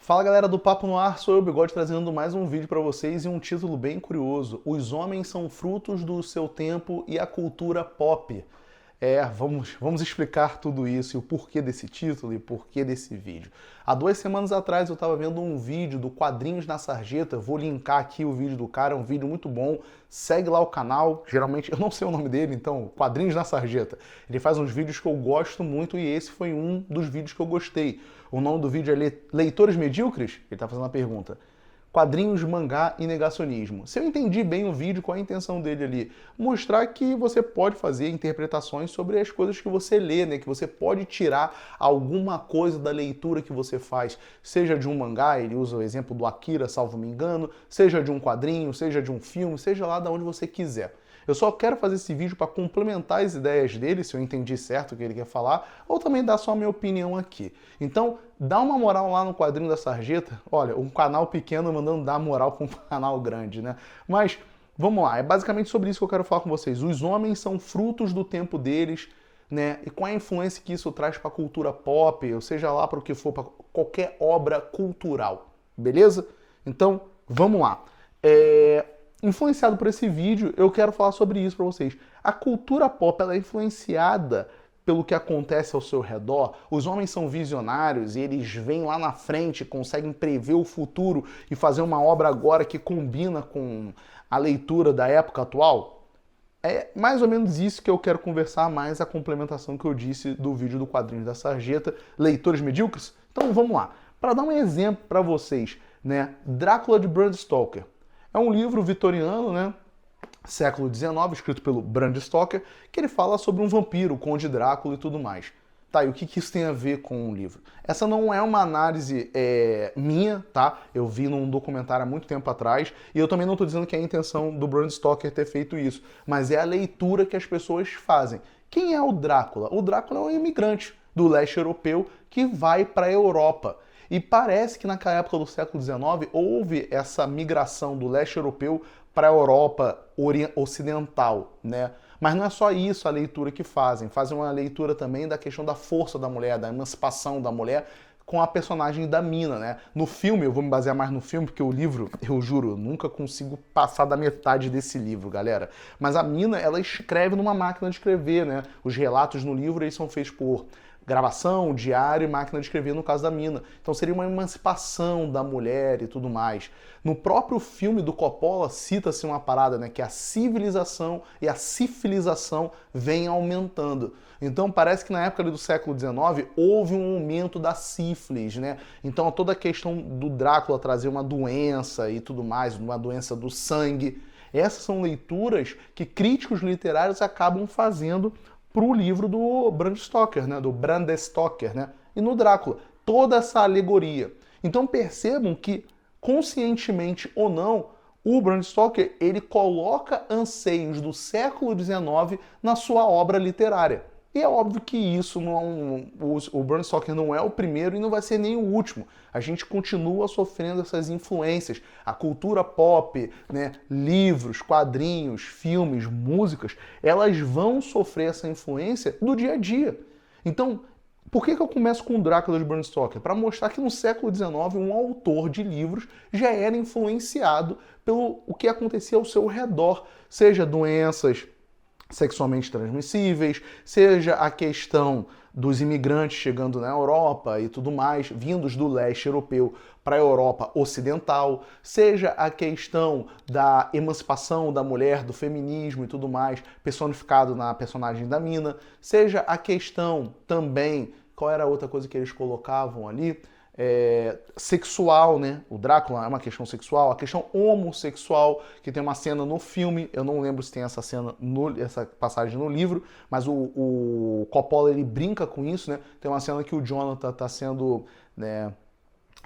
Fala galera do Papo no Ar, sou eu, Bigode, trazendo mais um vídeo para vocês e um título bem curioso. Os homens são frutos do seu tempo e a cultura pop. Vamos explicar tudo isso e o porquê desse título e o porquê desse vídeo. Há 2 semanas atrás eu estava vendo um vídeo do Quadrinhos na Sarjeta, vou linkar aqui o vídeo do cara, é um vídeo muito bom, segue lá o canal, geralmente eu não sei o nome dele, então Quadrinhos na Sarjeta. Ele faz uns vídeos que eu gosto muito e esse foi um dos vídeos que eu gostei. O nome do vídeo é Leitores Medíocres? Ele está fazendo a pergunta. Quadrinhos, mangá e negacionismo. Se eu entendi bem o vídeo, qual é a intenção dele ali? Mostrar que você pode fazer interpretações sobre as coisas que você lê, né? Que você pode tirar alguma coisa da leitura que você faz. Seja de um mangá, ele usa o exemplo do Akira, salvo me engano, seja de um quadrinho, seja de um filme, seja lá de onde você quiser. Eu só quero fazer esse vídeo para complementar as ideias dele, se eu entendi certo o que ele quer falar, ou também dar só a minha opinião aqui. Então, dá uma moral lá no Quadrinho da Sarjeta. Olha, um canal pequeno mandando dar moral para um canal grande, né? Mas, vamos lá, é basicamente sobre isso que eu quero falar com vocês. Os homens são frutos do tempo deles, né? E qual é a influência que isso traz para a cultura pop, ou seja lá para o que for, para qualquer obra cultural, beleza? Então, vamos lá. Influenciado por esse vídeo, eu quero falar sobre isso para vocês. A cultura pop ela é influenciada pelo que acontece ao seu redor. Os homens são visionários e eles vêm lá na frente, conseguem prever o futuro e fazer uma obra agora que combina com a leitura da época atual. É mais ou menos isso que eu quero conversar, mais a complementação que eu disse do vídeo do Quadrinho da Sarjeta, Leitores Medíocres. Então vamos lá. Para dar um exemplo para vocês, né? Drácula de Bram Stoker. É um livro vitoriano, né? Século XIX, escrito pelo Bram Stoker, que ele fala sobre um vampiro, o Conde Drácula e tudo mais. Tá, e o que isso tem a ver com o livro? Essa não é uma análise minha, tá? Eu vi num documentário há muito tempo atrás, e eu também não estou dizendo que é a intenção do Bram Stoker ter feito isso, mas é a leitura que as pessoas fazem. Quem é o Drácula? O Drácula é um imigrante do leste europeu que vai para a Europa. E parece que naquela época do século XIX houve essa migração do leste europeu para a Europa ocidental, né? Mas não é só isso a leitura que fazem. Fazem uma leitura também da questão da força da mulher, da emancipação da mulher com a personagem da Mina, né? No filme, eu vou me basear mais no filme, porque o livro, eu juro, eu nunca consigo passar da metade desse livro, galera. Mas a Mina, ela escreve numa máquina de escrever, né? Os relatos no livro, eles são feitos por gravação, diário e máquina de escrever no caso da Mina. Então seria uma emancipação da mulher e tudo mais. No próprio filme do Coppola cita-se uma parada, né, que a civilização e a cifilização vem aumentando. Então parece que na época ali do século XIX houve um aumento da sífilis, né? Então toda a questão do Drácula trazer uma doença e tudo mais, uma doença do sangue. Essas são leituras que críticos literários acabam fazendo para o livro do Bram Stoker, né? Do Bram Stoker, né? E no Drácula, toda essa alegoria. Então percebam que, conscientemente ou não, o Bram Stoker ele coloca anseios do século XIX na sua obra literária. E é óbvio que isso o Bram Stoker não é o primeiro e não vai ser nem o último. A gente continua sofrendo essas influências. A cultura pop, né, livros, quadrinhos, filmes, músicas, elas vão sofrer essa influência do dia a dia. Então, por que eu começo com o Drácula de Bram Stoker? Para mostrar que no século XIX um autor de livros já era influenciado pelo o que acontecia ao seu redor, seja doenças sexualmente transmissíveis, seja a questão dos imigrantes chegando na Europa e tudo mais, vindos do leste europeu para a Europa ocidental, seja a questão da emancipação da mulher, do feminismo e tudo mais, personificado na personagem da Mina, seja a questão também, qual era a outra coisa que eles colocavam ali? Sexual, né? O Drácula é uma questão sexual, a questão homossexual, que tem uma cena no filme, eu não lembro se tem essa cena, essa passagem no livro, mas o Coppola ele brinca com isso, né? Tem uma cena que o Jonathan está sendo, né,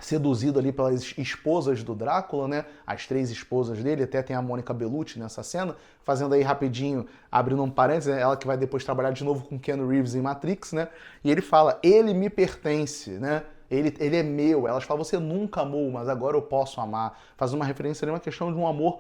seduzido ali pelas esposas do Drácula, né? As 3 esposas dele, até tem a Mônica Bellucci nessa cena, fazendo aí rapidinho, abrindo um parênteses, ela que vai depois trabalhar de novo com Keanu Reeves em Matrix, né? E ele fala, ele me pertence, né? Ele é meu. Elas falam, você nunca amou, mas agora eu posso amar. Faz uma referência ali, uma questão de um amor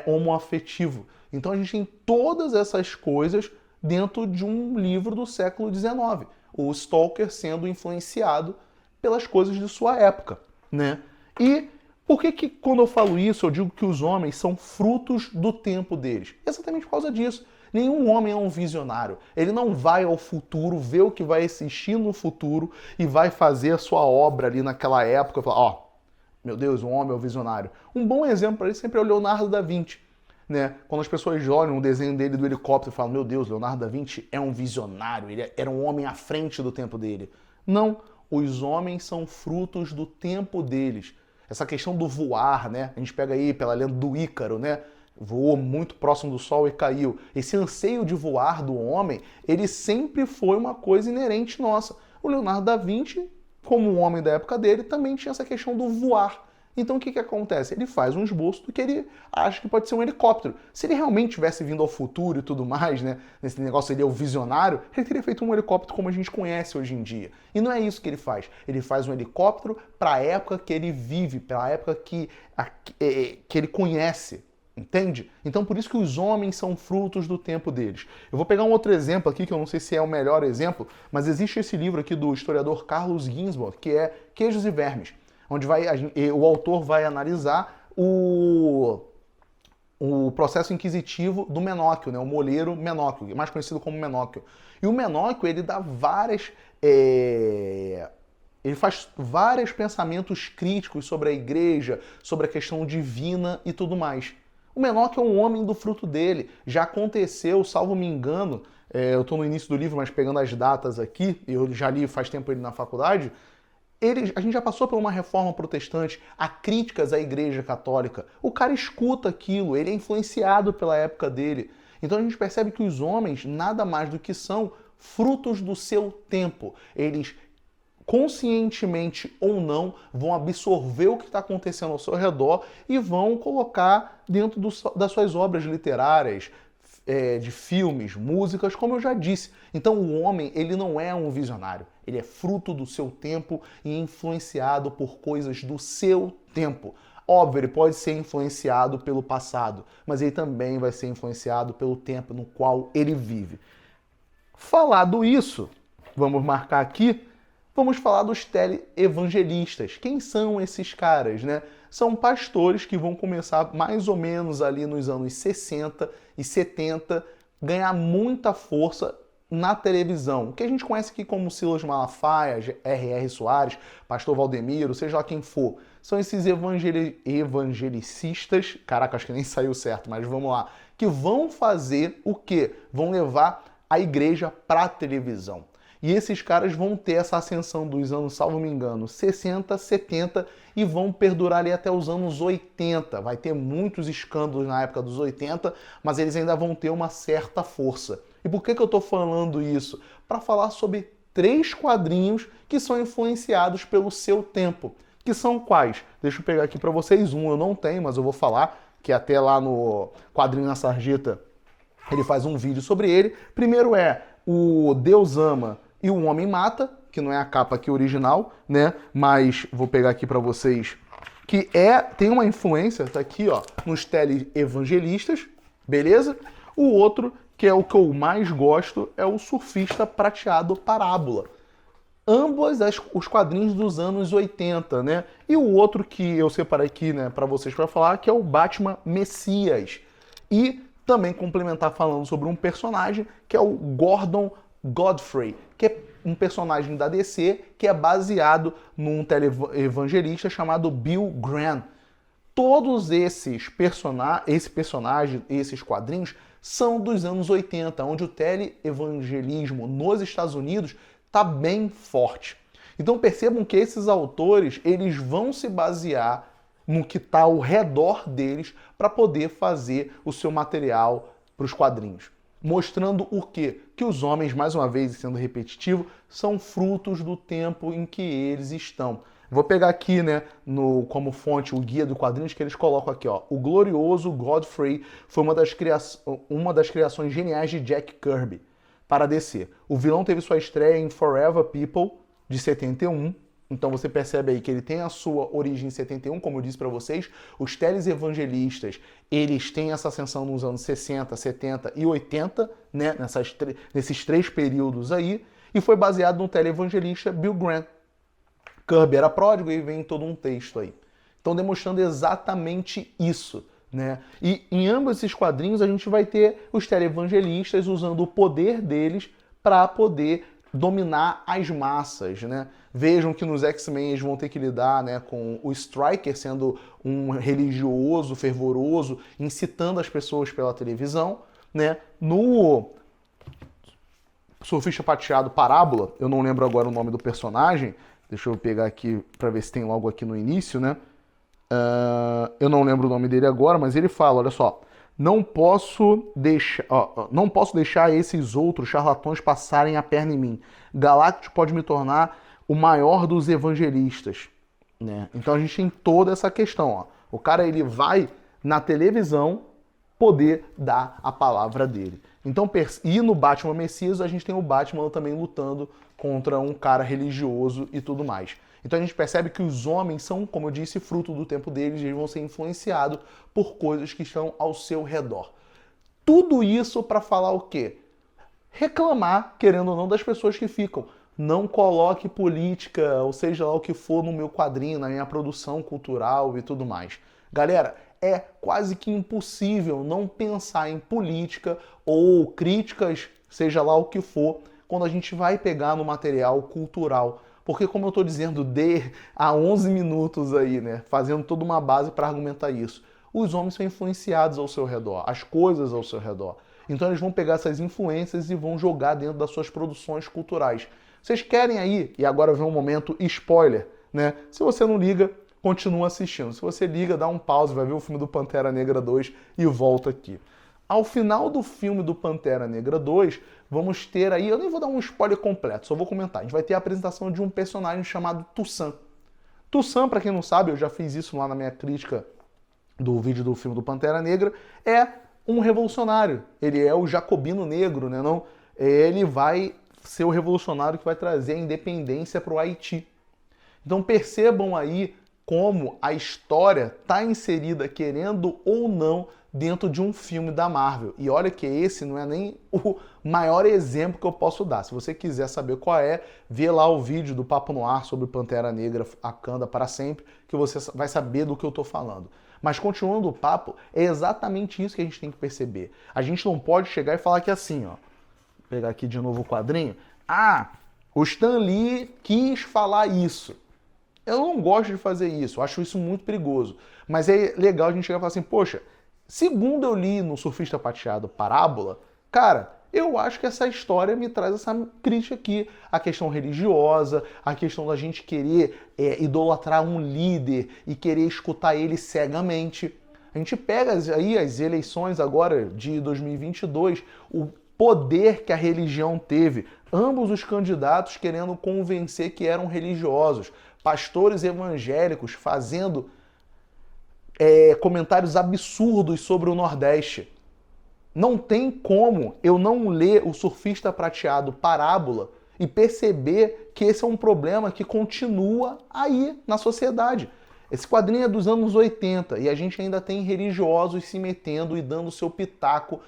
homoafetivo. Então a gente tem todas essas coisas dentro de um livro do século XIX. O Stoker sendo influenciado pelas coisas de sua época. né? E por que quando eu falo isso eu digo que os homens são frutos do tempo deles? Exatamente por causa disso. Nenhum homem é um visionário. Ele não vai ao futuro, ver o que vai existir no futuro e vai fazer a sua obra ali naquela época e falar, ó, meu Deus, um homem é um visionário. Um bom exemplo para isso sempre é o Leonardo da Vinci. Né? Quando as pessoas olham o desenho dele do helicóptero e falam, meu Deus, Leonardo da Vinci é um visionário, ele era um homem à frente do tempo dele. Não, os homens são frutos do tempo deles. Essa questão do voar, né? A gente pega aí pela lenda do Ícaro, né? Voou muito próximo do Sol e caiu. Esse anseio de voar do homem, ele sempre foi uma coisa inerente nossa. O Leonardo da Vinci, como um homem da época dele, também tinha essa questão do voar. Então o que acontece? Ele faz um esboço do que ele acha que pode ser um helicóptero. Se ele realmente tivesse vindo ao futuro e tudo mais, né? Nesse negócio ele é o visionário, ele teria feito um helicóptero como a gente conhece hoje em dia. E não é isso que ele faz. Ele faz um helicóptero para a época que ele vive, para a época que ele conhece. Entende? Então por isso que os homens são frutos do tempo deles. Eu vou pegar um outro exemplo aqui, que eu não sei se é o melhor exemplo, mas existe esse livro aqui do historiador Carlos Ginzburg, que é Queijos e Vermes, onde o autor vai analisar o processo inquisitivo do Menóquio, né? O moleiro Menóquio, mais conhecido como Menóquio. E o Menóquio, ele dá ele faz vários pensamentos críticos sobre a igreja, sobre a questão divina e tudo mais. O Menóquio é um homem do fruto dele. Já aconteceu, salvo me engano, eu estou no início do livro, mas pegando as datas aqui, eu já li faz tempo ele na faculdade, a gente já passou por uma reforma protestante, há críticas à Igreja Católica. O cara escuta aquilo, ele é influenciado pela época dele. Então a gente percebe que os homens nada mais do que são frutos do seu tempo. Eles, conscientemente ou não, vão absorver o que está acontecendo ao seu redor e vão colocar dentro das suas obras literárias, de filmes, músicas, como eu já disse. Então o homem, ele não é um visionário. Ele é fruto do seu tempo e influenciado por coisas do seu tempo. Óbvio, ele pode ser influenciado pelo passado, mas ele também vai ser influenciado pelo tempo no qual ele vive. Falado isso, vamos marcar aqui, vamos falar dos teleevangelistas. Quem são esses caras, né? São pastores que vão começar mais ou menos ali nos anos 60 e 70, ganhar muita força na televisão. O que a gente conhece aqui como Silas Malafaia, R.R. Soares, Pastor Valdemiro, seja lá quem for. São esses evangelicistas, caraca, acho que nem saiu certo, mas vamos lá, que vão fazer o quê? Vão levar a igreja para a televisão. E esses caras vão ter essa ascensão dos anos, salvo me engano, 60, 70 e vão perdurar ali até os anos 80. Vai ter muitos escândalos na época dos 80, mas eles ainda vão ter uma certa força. E por que eu estou falando isso? Para falar sobre 3 quadrinhos que são influenciados pelo seu tempo. Que são quais? Deixa eu pegar aqui para vocês. Um eu não tenho, mas eu vou falar, que até lá no Quadrinho na Sarjeta ele faz um vídeo sobre ele. Primeiro é o Deus Ama e o Homem Mata, que não é a capa aqui original, né? Mas vou pegar aqui para vocês, que tem uma influência, tá aqui, ó, nos teleevangelistas, beleza? O outro, que é o que eu mais gosto, é o Surfista Prateado Parábola. Ambos os quadrinhos dos anos 80, né? E o outro que eu separei aqui, né, para vocês para falar, que é o Batman Messias. E também complementar falando sobre um personagem, que é o Gordon Godfrey, que é um personagem da DC que é baseado num televangelista chamado Bill Graham. Todos esses personagens, esses quadrinhos, são dos anos 80, onde o teleevangelismo nos Estados Unidos está bem forte. Então percebam que esses autores, eles vão se basear no que está ao redor deles para poder fazer o seu material para os quadrinhos. Mostrando o quê? Que os homens, mais uma vez sendo repetitivo, são frutos do tempo em que eles estão. Vou pegar aqui, né, como fonte o guia do quadrinhos que eles colocam aqui, ó. O glorioso Godfrey foi uma das criações geniais de Jack Kirby para DC. O vilão teve sua estreia em Forever People, de 71. Então você percebe aí que ele tem a sua origem em 71, como eu disse para vocês. Os televangelistas, eles têm essa ascensão nos anos 60, 70 e 80, né, nesses 3 períodos aí, e foi baseado no televangelista Bill Graham. Kirby era pródigo e vem todo um texto aí. Então demonstrando exatamente isso, né? E em ambos esses quadrinhos a gente vai ter os televangelistas usando o poder deles para poder dominar as massas, né? Vejam que nos X-Men eles vão ter que lidar, né, com o Stryker sendo um religioso, fervoroso, incitando as pessoas pela televisão, né? No Surfista Prateado Parábola, eu não lembro agora o nome do personagem, deixa eu pegar aqui para ver se tem logo aqui no início, né? Eu não lembro o nome dele agora, mas ele fala, olha só, não posso deixar esses outros charlatões passarem a perna em mim. Galactus pode me tornar o maior dos evangelistas, né? Então a gente tem toda essa questão, ó. O cara ele vai na televisão poder dar a palavra dele. Então, e no Batman Messias a gente tem o Batman também lutando contra um cara religioso e tudo mais. Então a gente percebe que os homens são, como eu disse, fruto do tempo deles, e eles vão ser influenciados por coisas que estão ao seu redor. Tudo isso para falar o quê? Reclamar, querendo ou não, das pessoas que ficam. Não coloque política, ou seja lá o que for, no meu quadrinho, na minha produção cultural e tudo mais. Galera, é quase que impossível não pensar em política ou críticas, seja lá o que for, quando a gente vai pegar no material cultural. Porque, como eu estou dizendo, há 11 minutos aí, né, fazendo toda uma base para argumentar isso, os homens são influenciados ao seu redor, as coisas ao seu redor. Então eles vão pegar essas influências e vão jogar dentro das suas produções culturais. Vocês querem aí, e agora vem um momento spoiler, né? Se você não liga, continua assistindo. Se você liga, dá um pause, vai ver o filme do Pantera Negra 2 e volta aqui. Ao final do filme do Pantera Negra 2, vamos ter aí, eu nem vou dar um spoiler completo, só vou comentar. A gente vai ter a apresentação de um personagem chamado Toussaint. Toussaint, para quem não sabe, eu já fiz isso lá na minha crítica do vídeo do filme do Pantera Negra, é um revolucionário. Ele é o jacobino negro, né? Não, ele vai ser o revolucionário que vai trazer a independência para o Haiti. Então percebam aí como a história está inserida, querendo ou não, dentro de um filme da Marvel. E olha que esse não é nem o maior exemplo que eu posso dar. Se você quiser saber qual é, vê lá o vídeo do Papo no Ar sobre Pantera Negra, Wakanda para sempre, que você vai saber do que eu estou falando. Mas continuando o papo, é exatamente isso que a gente tem que perceber. A gente não pode chegar e falar que assim, ó, vou pegar aqui de novo o quadrinho, o Stan Lee quis falar isso. Eu não gosto de fazer isso, eu acho isso muito perigoso. Mas é legal a gente chegar e falar assim, poxa, segundo eu li no Surfista Prateado Parábola, cara, eu acho que essa história me traz essa crítica aqui. A questão religiosa, a questão da gente querer idolatrar um líder e querer escutar ele cegamente. A gente pega aí as eleições agora de 2022, o poder que a religião teve. Ambos os candidatos querendo convencer que eram religiosos. Pastores evangélicos fazendo comentários absurdos sobre o Nordeste. Não tem como eu não ler o Surfista Prateado Parábola e perceber que esse é um problema que continua aí na sociedade. Esse quadrinho é dos anos 80 e a gente ainda tem religiosos se metendo e dando seu pitaco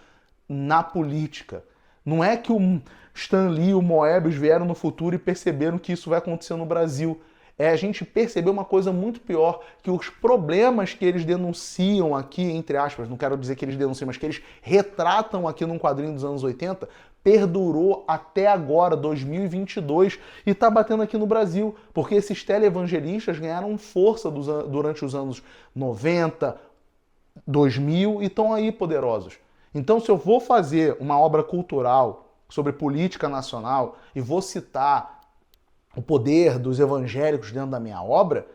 na política. Não é que o Stan Lee e o Moebius vieram no futuro e perceberam que isso vai acontecer no Brasil. A gente percebeu uma coisa muito pior, que os problemas que eles denunciam aqui, entre aspas, não quero dizer que eles denunciam, mas que eles retratam aqui num quadrinho dos anos 80, perdurou até agora, 2022, e está batendo aqui no Brasil, porque esses televangelistas ganharam força durante os anos 90, 2000 e estão aí poderosos. Então, se eu vou fazer uma obra cultural sobre política nacional e vou citar o poder dos evangélicos dentro da minha obra,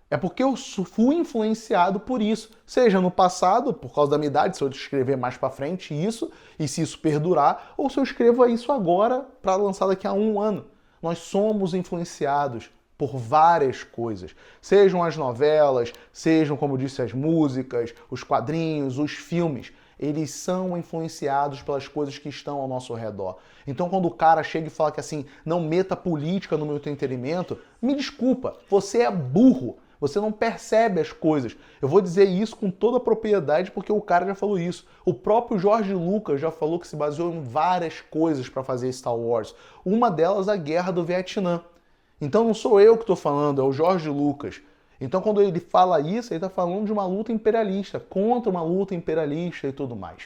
é porque eu fui influenciado por isso. Seja no passado, por causa da minha idade, se eu escrever mais pra frente isso, e se isso perdurar, ou se eu escrevo isso agora para lançar daqui a um ano. Nós somos influenciados por várias coisas. Sejam as novelas, sejam, como eu disse, as músicas, os quadrinhos, os filmes. Eles são influenciados pelas coisas que estão ao nosso redor. Então, quando o cara chega e fala que assim, não meta política no meu entretenimento, me desculpa, você é burro, você não percebe as coisas. Eu vou dizer isso com toda a propriedade porque o cara já falou isso. O próprio George Lucas já falou que se baseou em várias coisas para fazer Star Wars. Uma delas, a Guerra do Vietnã. Então não sou eu que estou falando, é o Jorge Lucas. Então quando ele fala isso, ele está falando de uma luta imperialista, contra uma luta imperialista e tudo mais.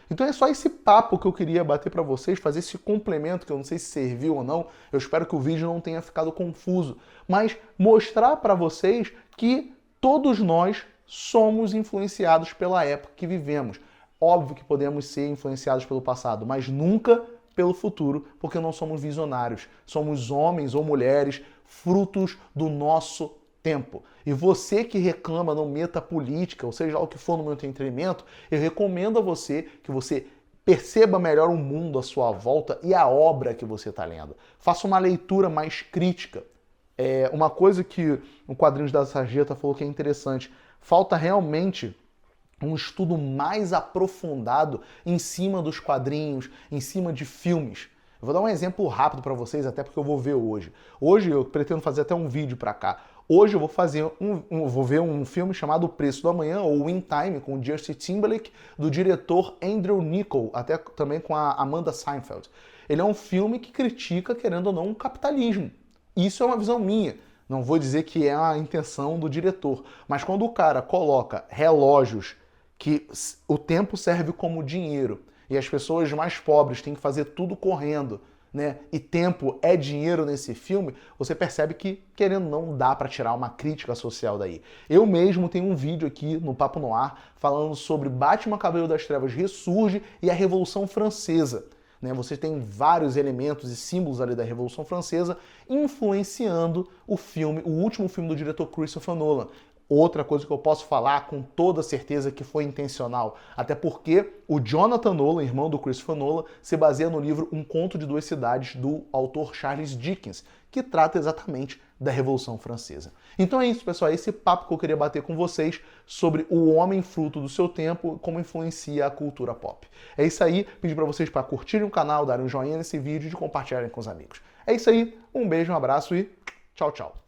Então é só esse papo que eu queria bater para vocês, fazer esse complemento, que eu não sei se serviu ou não, eu espero que o vídeo não tenha ficado confuso, mas mostrar para vocês que todos nós somos influenciados pela época que vivemos. Óbvio que podemos ser influenciados pelo passado, mas nunca pelo futuro, porque não somos visionários. Somos homens ou mulheres frutos do nosso tempo. E você que reclama, não meta política, ou seja, o que for no meu entretenimento, eu recomendo a você que você perceba melhor o mundo à sua volta e a obra que você está lendo. Faça uma leitura mais crítica. Uma coisa que o Quadrinhos da Sarjeta falou que é interessante, falta realmente um estudo mais aprofundado em cima dos quadrinhos, em cima de filmes. Eu vou dar um exemplo rápido para vocês, até porque eu vou ver hoje. Hoje eu pretendo fazer até um vídeo para cá. Hoje eu vou fazer vou ver um filme chamado O Preço do Amanhã, ou In Time, com Justin Timberlake, do diretor Andrew Niccol, até também com a Amanda Seinfeld. Ele é um filme que critica, querendo ou não, o capitalismo. Isso é uma visão minha. Não vou dizer que é a intenção do diretor, mas quando o cara coloca relógios que o tempo serve como dinheiro e as pessoas mais pobres têm que fazer tudo correndo, né? E tempo é dinheiro nesse filme, você percebe que, querendo ou não, dá para tirar uma crítica social daí. Eu mesmo tenho um vídeo aqui no Papo no Ar falando sobre Batman Cavaleiro das Trevas ressurge e a Revolução Francesa. Né? Você tem vários elementos e símbolos ali da Revolução Francesa influenciando o filme, o último filme do diretor Christopher Nolan. Outra coisa que eu posso falar com toda certeza que foi intencional, até porque o Jonathan Nolan, irmão do Christopher Nolan, se baseia no livro Um Conto de Duas Cidades, do autor Charles Dickens, que trata exatamente da Revolução Francesa. Então é isso, pessoal, é esse papo que eu queria bater com vocês sobre o homem fruto do seu tempo, como influencia a cultura pop. É isso aí, pedi para vocês para curtirem o canal, darem um joinha nesse vídeo e de compartilharem com os amigos. É isso aí, um beijo, um abraço e tchau, tchau.